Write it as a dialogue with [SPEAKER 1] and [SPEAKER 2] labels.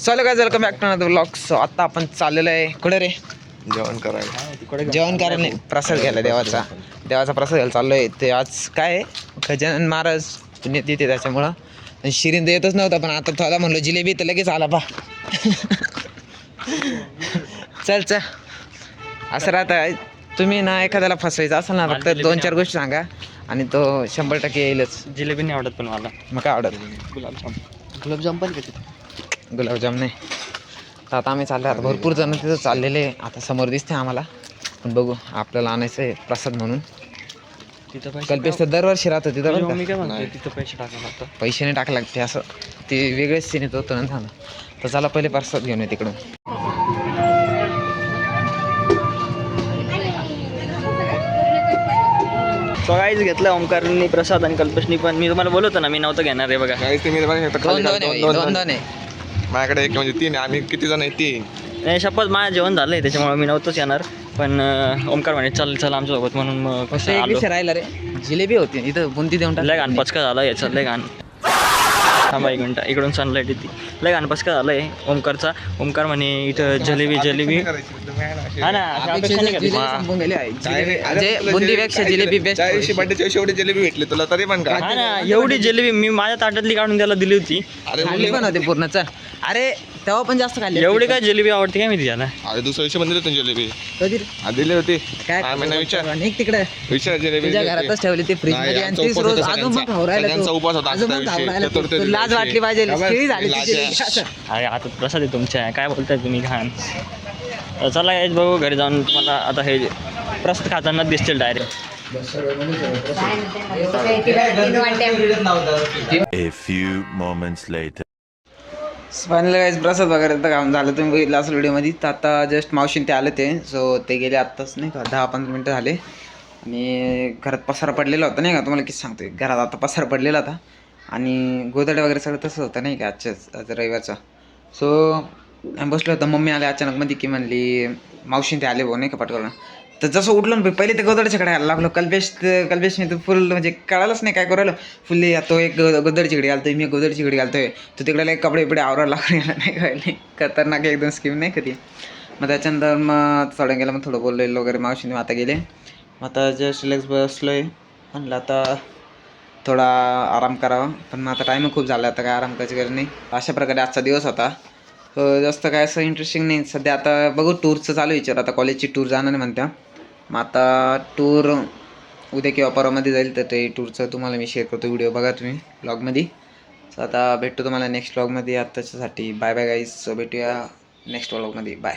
[SPEAKER 1] चालू काय welcome back to another vlog. So आता आपण चाललेलो आहे कुठे रे?
[SPEAKER 2] जेवण करायला.
[SPEAKER 1] जेवण करायला नाही, प्रसाद घ्यायला देवाचा प्रसाद घ्यायला चाललो आहे. ते आज काय आहे, गजानन महाराज पुण्यतिथी आहे त्याच्यामुळं. आणि शिरीन तर येतच नव्हता, पण आता थोडा म्हणलो जिलेबी तर लगेच आला पा. चल चल असं राहता. तुम्ही ना एखाद्याला फसवायचं असेल ना, फक्त 2-4 गोष्टी सांगा आणि तो 100% येईलच.
[SPEAKER 3] जिलेबी नाही आवडत पण मला.
[SPEAKER 1] मग काय आवडत?
[SPEAKER 3] गुलाबजाम पण घेते.
[SPEAKER 1] गुलाबजाम नाही. तर आता आम्ही चाललो आता भरपूर जण तिथं चाललेले आता समोर दिसते आम्हाला, पण बघू आपल्याला आणायचं आहे प्रसाद म्हणून.
[SPEAKER 3] तिथं पैसे
[SPEAKER 1] कल्पेश तर दरवर्षी राहतो तिथं बरं का.
[SPEAKER 3] मी काय म्हणते तिथं पैसे टाकायला लागतं.
[SPEAKER 1] पैसे नाही टाकला लागते असं, ते वेगळेच सीन येतो ना थांबा. तर चला पहिले प्रसाद घेऊन ये तिकडून.
[SPEAKER 3] सो गाईज घेतला ओमकारनी प्रसाद आणि कल्पेशनी पण. मी तुम्हाला बोलवतो ना मी नव्हतं घेणार आहे बघा.
[SPEAKER 1] दोन आहे.
[SPEAKER 2] माझ्याकडे एक म्हणजे 3 आहे. आम्ही किती जण आहे? 3.
[SPEAKER 3] नाही शपथ माझं जेवण झालं आहे त्याच्यामुळे मी नव्हतंच येणार. पण ओमकार म्हणे चल चल आमच्यासोबत म्हणून मग कसं
[SPEAKER 1] एक
[SPEAKER 3] आलो.
[SPEAKER 1] विषय राहिला रे, जिलेबी होती इथं बुंदी देऊन
[SPEAKER 3] लय घाण पचका झाला याचा लय घाण. थांबा 1 मिनटं, इकडून सनलाईट येते. लय घाण पचका झाला आहे ओमकारचा. ओमकार म्हणे इथं जलेबी हा ना अपेक्षा नाही करत.
[SPEAKER 1] बुंदीपेक्षा जिलेबी बेस्ट.
[SPEAKER 2] बर्थडेच्या शेवटी जिलेबी भेटली तुला तरी पण का?
[SPEAKER 3] हा ना एवढी जलेबी मी माझ्या ताटातली काढून त्याला दिली होती.
[SPEAKER 1] खाल्ली पण होते पूर्णच. अरे तेव्हा पण जास्त खाल्ली.
[SPEAKER 3] एवढी काय जलेबी आवडते काय मी त्याला.
[SPEAKER 2] अरे दुसऱ्या दिवशी दिली होती जिलेबी.
[SPEAKER 1] कधी
[SPEAKER 2] दिली होती
[SPEAKER 1] काय
[SPEAKER 2] विचार
[SPEAKER 1] निघ तिकडे.
[SPEAKER 2] विचार जिलेबी
[SPEAKER 1] तुझ्या घरातच ठेवली ती फ्रीज मध्ये आणि तीच रोज अजून पण खाऊ राहिला तू.
[SPEAKER 2] उपास होता.
[SPEAKER 1] अजून पण खाऊ राहिला तू. तुला लाज वाटली पाहिजे. शिळी झाली ती जिलेबी.
[SPEAKER 3] अरे आता प्रसाद आहे तुमच्या, काय बोलताय तुम्ही घाण. चला यायच बघू घरी जाऊन. तुम्हाला आता हे प्रसाद खाताना दिसतील direct.
[SPEAKER 4] A few moments later.
[SPEAKER 1] Finally guys प्रसाद वगैरे तर काम झालं, तुम्ही बघितलं असेल व्हिडिओमध्ये. तर आता जस्ट मावशीन ते आले ते. सो ते गेले आत्ताच नाही का 10-15 मिनटं झाले. आणि घरात पसारा पडलेला होता नाही का, तुम्हाला किती सांगतोय. घरात आता पसारा पडलेला होता आणि गोदडे वगैरे सगळं तसं होतं नाही का आज रविवारचा. सो आम्ही बसलो होतं. मम्मी आले अचानक मध्ये की म्हणली मावशीन ते आले भाऊ नाही का पटकन. तर जसं उठलो ना पहिले ते गोदडच्याकडे यायला लागलो. कल्पेशने तर फुल म्हणजे कळालंच नाही काय करायला. फुल्ली तो एक गोदडची घडी घालतोय, मी गोदडची घडी घालतोय. तो तिकडे कपडे बिपडे आवरायला लागले नाही कळले. खतरनाक एकदम स्कीम नाही कधी. मग त्याच्यानंतर मग थोडं गेलं, मग थोडं बोललेलं वगैरे मावशीने. आता गेले. मग आता जस्ट रिलॅक्स बसलो आहे. म्हणलं आता थोडा आराम करावा, पण मग आता टाईम खूप झाला. आता काय आराम करायची गरज नाही. अशा प्रकारे आजचा दिवस होता. जास्त काय असं इंटरेस्टिंग नाही सध्या. आता बघू टूरचं चालू विचार. आता कॉलेजची टूर जाणार नाही म्हणत्या. मग आता टूर उद्या किंवा परवामध्ये जाईल. तर ते टूरचं तुम्हाला मी शेअर करतो व्हिडिओ, बघा तुम्ही ब्लॉगमध्ये. सो आता भेटतो तुम्हाला नेक्स्ट ब्लॉगमध्ये. आत्ताच्यासाठी बाय बाय गाईज. सो भेटूया नेक्स्ट ब्लॉगमध्ये. बाय.